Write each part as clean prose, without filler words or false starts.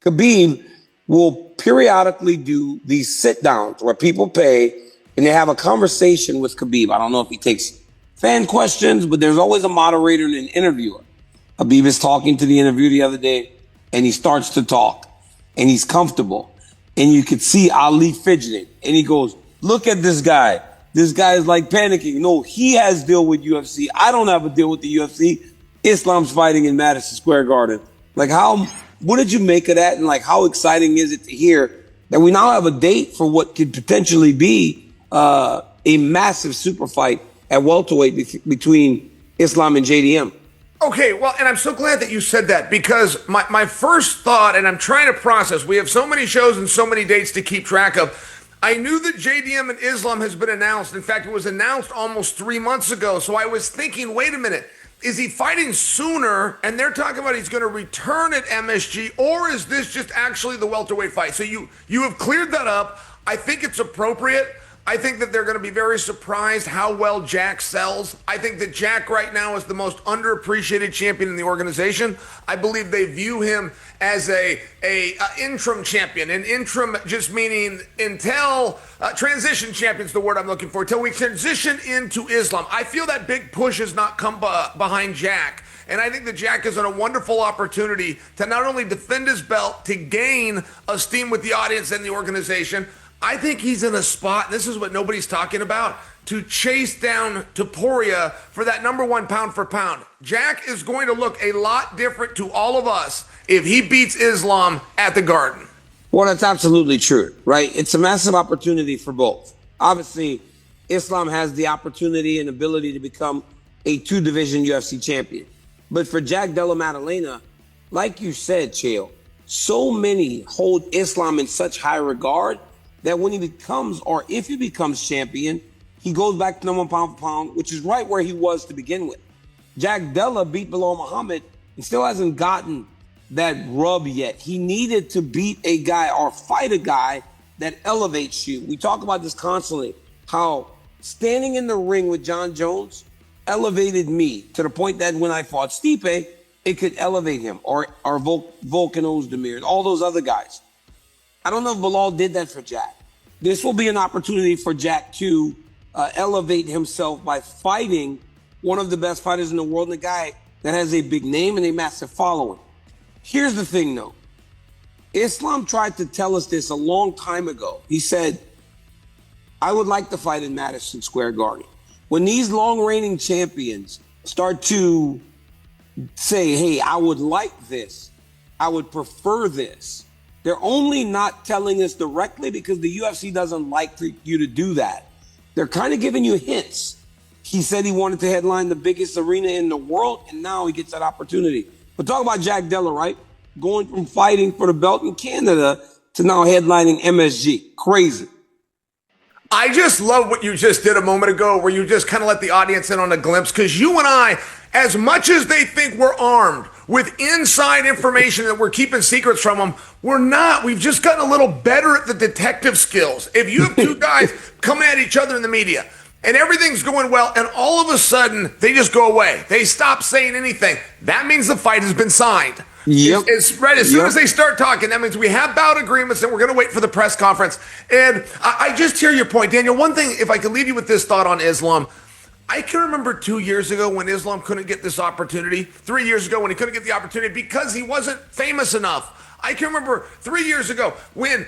Khabib will periodically do these sit-downs where people pay and they have a conversation with Khabib. I don't know if he takes fan questions, but there's always a moderator and an interviewer. Khabib is talking to the interviewer the other day, and he starts to talk, and he's comfortable. And you could see Ali fidgeting, and he goes, look at this guy. This guy is like panicking. No, he has a deal with UFC. I don't have a deal with the UFC. Islam's fighting in Madison Square Garden. Like, what did you make of that? And like, how exciting is it to hear that we now have a date for what could potentially be a massive super fight at welterweight between Islam and JDM? Okay, well, and I'm so glad that you said that, because my first thought, and I'm trying to process, we have so many shows and so many dates to keep track of. I knew that JDM and Islam has been announced. In fact, it was announced almost 3 months ago. So I was thinking, wait a minute, is he fighting sooner? And they're talking about he's going to return at MSG, or is this just actually the welterweight fight? So you have cleared that up. I think it's appropriate. I think that they're going to be very surprised how well Jack sells. I think that Jack right now is the most underappreciated champion in the organization. I believe they view him as a interim champion, an interim just meaning until transition champion's the word I'm looking for, until we transition into Islam. I feel that big push has not come behind Jack. And I think that Jack is in a wonderful opportunity to not only defend his belt, to gain esteem with the audience and the organization. I think he's in a spot, this is what nobody's talking about, to chase down Topuria for that number one pound for pound. Jack is going to look a lot different to all of us if he beats Islam at the Garden. Well, that's absolutely true, right? It's a massive opportunity for both. Obviously, Islam has the opportunity and ability to become a two-division UFC champion. But for Jack Della Maddalena, like you said, Chael, so many hold Islam in such high regard that when he becomes, or if he becomes champion, he goes back to number one pound for pound, which is right where he was to begin with. Jack Della beat Bilal Muhammad and still hasn't gotten that rub yet. He needed to beat a guy or fight a guy that elevates you. We talk about this constantly, how standing in the ring with John Jones elevated me to the point that when I fought Stipe, it could elevate him, or Volkan Ozdemir, all those other guys. I don't know if Bilal did that for Jack. This will be an opportunity for Jack to elevate himself by fighting one of the best fighters in the world, and a guy that has a big name and a massive following. Here's the thing, though. Islam tried to tell us this a long time ago. He said, I would like to fight in Madison Square Garden. When these long-reigning champions start to say, hey, I would like this, I would prefer this, they're only not telling us directly because the UFC doesn't like for you to do that. They're kind of giving you hints. He said he wanted to headline the biggest arena in the world, and now he gets that opportunity. But talk about Jack Della, right? Going from fighting for the belt in Canada to now headlining MSG. Crazy. I just love what you just did a moment ago, where you just kind of let the audience in on a glimpse, because you and I, as much as they think we're armed with inside information that we're keeping secrets from them, we're not. We've just gotten a little better at the detective skills. If you have two guys coming at each other in the media and everything's going well, and all of a sudden they just go away, they stop saying anything, that means the fight has been signed. Yep. It's right. As soon as they start talking, that means we have bout agreements and we're going to wait for the press conference. And I just hear your point, Daniel. One thing, if I could leave you with this thought on Islam, I can remember 2 years ago when Islam couldn't get this opportunity, 3 years ago when he couldn't get the opportunity because he wasn't famous enough. I can remember 3 years ago when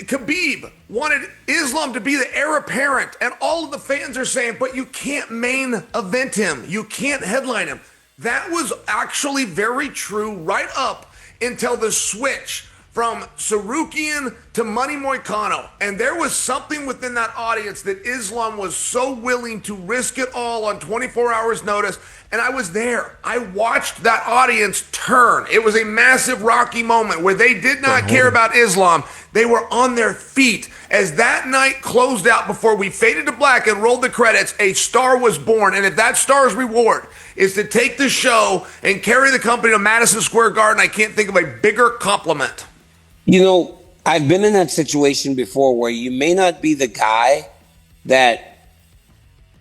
Khabib wanted Islam to be the heir apparent, and all of the fans are saying, but you can't main event him. You can't headline him. That was actually very true right up until the switch from Tsarukyan to Money Moicano. And there was something within that audience that Islam was so willing to risk it all on 24 hours notice. And I was there. I watched that audience turn. It was a massive Rocky moment where they did not care about Islam. They were on their feet. As that night closed out, before we faded to black and rolled the credits, a star was born. And if that star's reward is to take the show and carry the company to Madison Square Garden, I can't think of a bigger compliment. You know, I've been in that situation before where you may not be the guy that,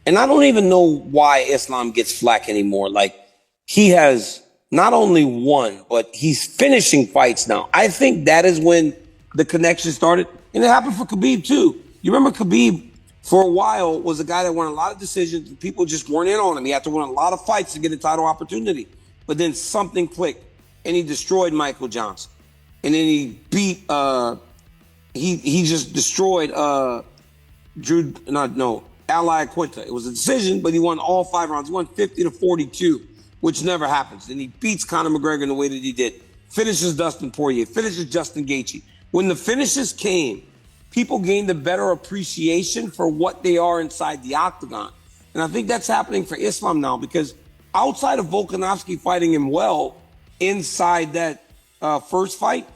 and I don't even know why Islam gets flack anymore. Like, he has not only won, but he's finishing fights now. I think that is when the connection started. And it happened for Khabib too. You remember Khabib for a while was a guy that won a lot of decisions. People just weren't in on him. He had to win a lot of fights to get a title opportunity. But then something clicked and he destroyed Michael Johnson. And then he beat, he just destroyed Ally Quinta. It was a decision, but he won all 5 rounds. He won 50-42, which never happens. And he beats Conor McGregor in the way that he did. Finishes Dustin Poirier, finishes Justin Gaethje. When the finishes came, people gained a better appreciation for what they are inside the octagon. And I think that's happening for Islam now, because outside of Volkanovski fighting him well inside that first fight,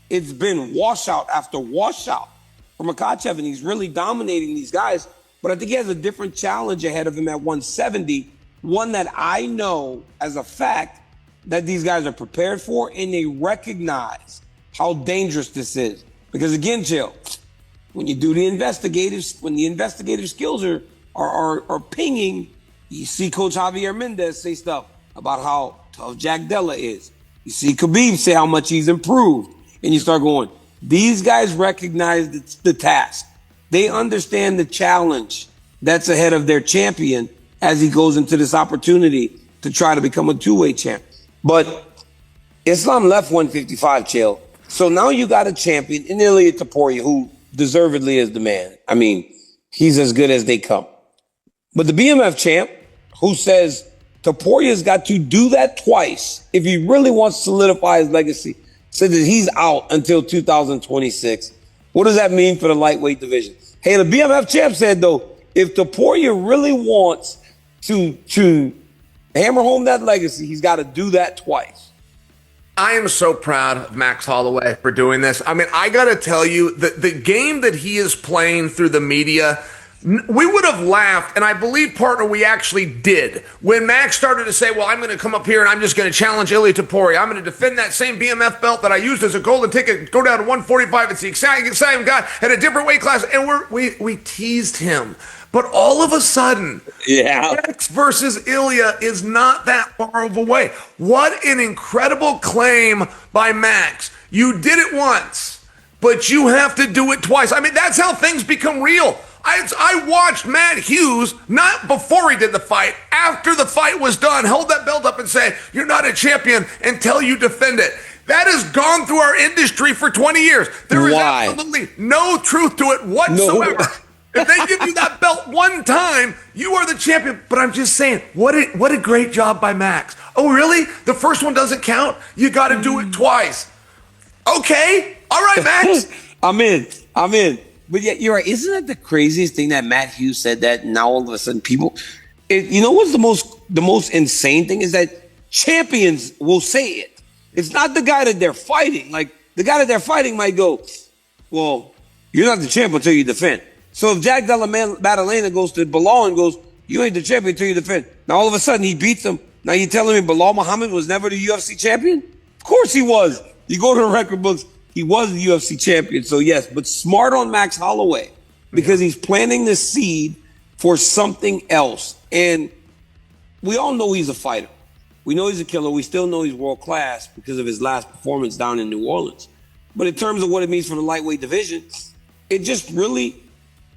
it's been washout after washout for Makhachev, and he's really dominating these guys. But I think he has a different challenge ahead of him at 170, one that I know as a fact that these guys are prepared for, and they recognize how dangerous this is. Because again, Chael, when you do the investigators, when the investigative skills are pinging, you see Coach Javier Mendez say stuff about how tough Jack Della is. You see Khabib say how much he's improved. And you start going, these guys recognize the task. They understand the challenge that's ahead of their champion as he goes into this opportunity to try to become a two-weight champ. But Islam left 155, Chael. So now you got a champion in Ilia Topuria, who deservedly is the man. I mean, he's as good as they come. But the BMF champ, who says Topuria's got to do that twice if he really wants to solidify his legacy, said that he's out until 2026. What does that mean for the lightweight division? Hey, the BMF champ said, though, if Topuria really wants to hammer home that legacy, he's got to do that twice. I am so proud of Max Holloway for doing this. I mean, I got to tell you, the game that he is playing through the media, we would have laughed, and I believe, partner, we actually did. When Max started to say, well, I'm going to come up here and I'm just going to challenge Ilia Topuria. I'm going to defend that same BMF belt that I used as a golden ticket, go down to 145. It's the exciting guy at a different weight class. And we teased him. But all of a sudden, Max versus Ilia is not that far of a way. What an incredible claim by Max. You did it once, but you have to do it twice. I mean, that's how things become real. I watched Matt Hughes, not before he did the fight, after the fight was done, hold that belt up and say, you're not a champion until you defend it. That has gone through our industry for 20 years. There is absolutely no truth to it whatsoever. No. If they give you that belt one time, you are the champion. But I'm just saying, what a great job by Max. Oh, really? The first one doesn't count? You got to do it twice. Okay. All right, Max. I'm in. But yeah, you're right. Isn't that the craziest thing that Matt Hughes said that now all of a sudden you know what's the most insane thing is that champions will say it. It's not the guy that they're fighting. Like, the guy that they're fighting might go, well, you're not the champ until you defend. So if Jack Della Maddalena goes to Bilal and goes, you ain't the champion until you defend. Now all of a sudden he beats him. Now you're telling me Bilal Muhammad was never the UFC champion? Of course he was. You go to the record books, he was the UFC champion. So yes, but smart on Max Holloway because he's planting the seed for something else. And we all know he's a fighter. We know he's a killer. We still know he's world class because of his last performance down in New Orleans. But in terms of what it means for the lightweight division, it just really,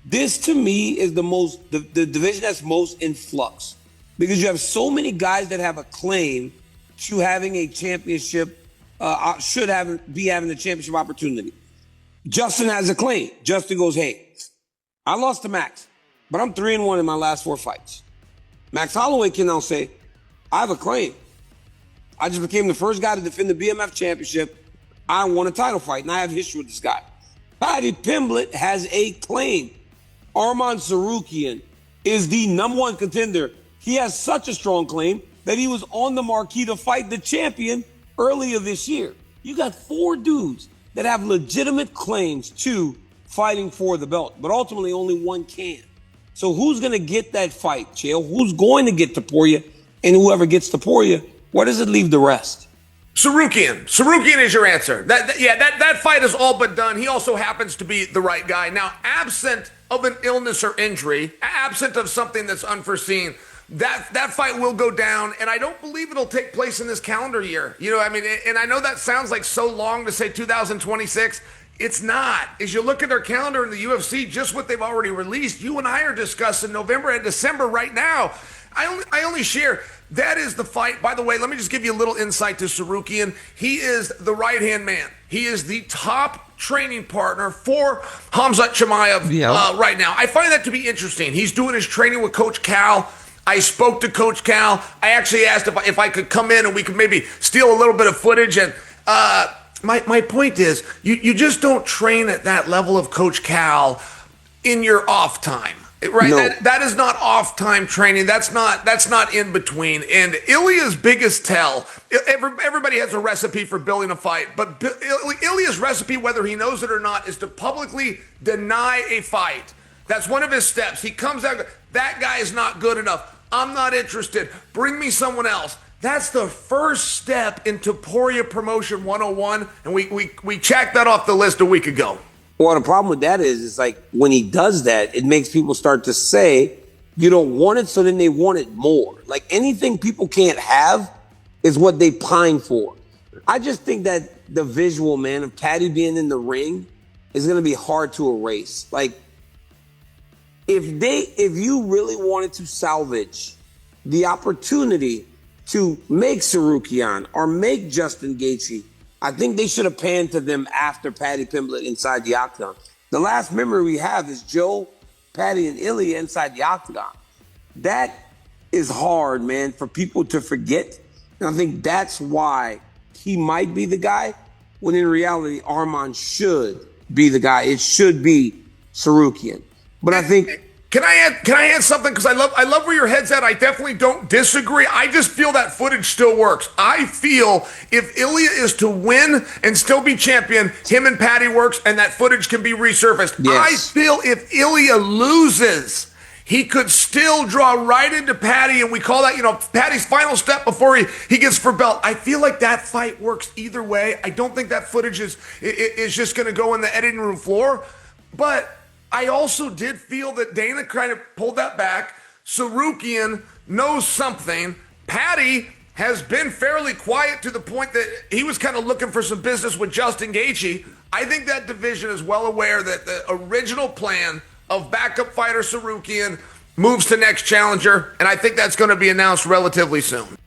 this to me is the division that's most in flux because you have so many guys that have a claim to having a championship, be having a championship opportunity. Justin has a claim. Justin goes, hey, I lost to Max, but I'm 3-1 in my last 4 fights. Max Holloway can now say, I have a claim. I just became the first guy to defend the BMF championship. I won a title fight, and I have history with this guy. Paddy Pimblett has a claim. Arman Tsarukyan is the #1 contender. He has such a strong claim that he was on the marquee to fight the champion earlier this year. You got 4 dudes that have legitimate claims to fighting for the belt, but ultimately only one can. So who's going to get that fight, Chael? Who's going to get Topuria? And whoever gets Topuria, where does it leave the rest? Tsarukyan. Tsarukyan is your answer. That fight is all but done. He also happens to be the right guy. Now, absent of an illness or injury, absent of something that's unforeseen, that fight will go down, and I don't believe it'll take place in this calendar year. You know, I mean, and I know that sounds like so long to say 2026. It's not. As you look at their calendar in the UFC, just what they've already released, you and I are discussing November and December right now. I only share. That is the fight. By the way, let me just give you a little insight to Tsarukyan. He is the right-hand man. He is the top training partner for Khamzat Chimaev right now. I find that to be interesting. He's doing his training with Coach Cal. I spoke to Coach Cal. I actually asked if I could come in and we could maybe steal a little bit of footage. And my point is, you just don't train at that level of Coach Cal in your off time. Right, no. That is not off-time training. That's not in between. And Ilia's biggest tell. Everybody has a recipe for building a fight, but Ilia's recipe, whether he knows it or not, is to publicly deny a fight. That's one of his steps. He comes out, that guy is not good enough. I'm not interested. Bring me someone else. That's the first step in Topuria Promotion 101, and we checked that off the list a week ago. Well, the problem with that is like when he does that, it makes people start to say, you don't want it, so then they want it more. Like anything people can't have is what they pine for. I just think that the visual, man, of Paddy being in the ring is going to be hard to erase. Like if you really wanted to salvage the opportunity to make Tsarukyan or make Justin Gaethje, I think they should have panned to them after Paddy Pimblett inside the octagon. The last memory we have is Joe, Paddy, and Ilia inside the octagon. That is hard, man, for people to forget. And I think that's why he might be the guy, when in reality, Arman should be the guy. It should be Tsarukyan. But I think... Can I add something? Because I love where your head's at. I definitely don't disagree. I just feel that footage still works. I feel if Ilia is to win and still be champion, him and Paddy works, and that footage can be resurfaced. Yes. I feel if Ilia loses, he could still draw right into Paddy, and we call that, Paddy's final step before he gets for belt. I feel like that fight works either way. I don't think that footage is just going to go in the editing room floor, but I also did feel that Dana kind of pulled that back. Tsarukyan knows something. Paddy has been fairly quiet to the point that he was kind of looking for some business with Justin Gaethje. I think that division is well aware that the original plan of backup fighter Tsarukyan moves to next challenger, and I think that's going to be announced relatively soon.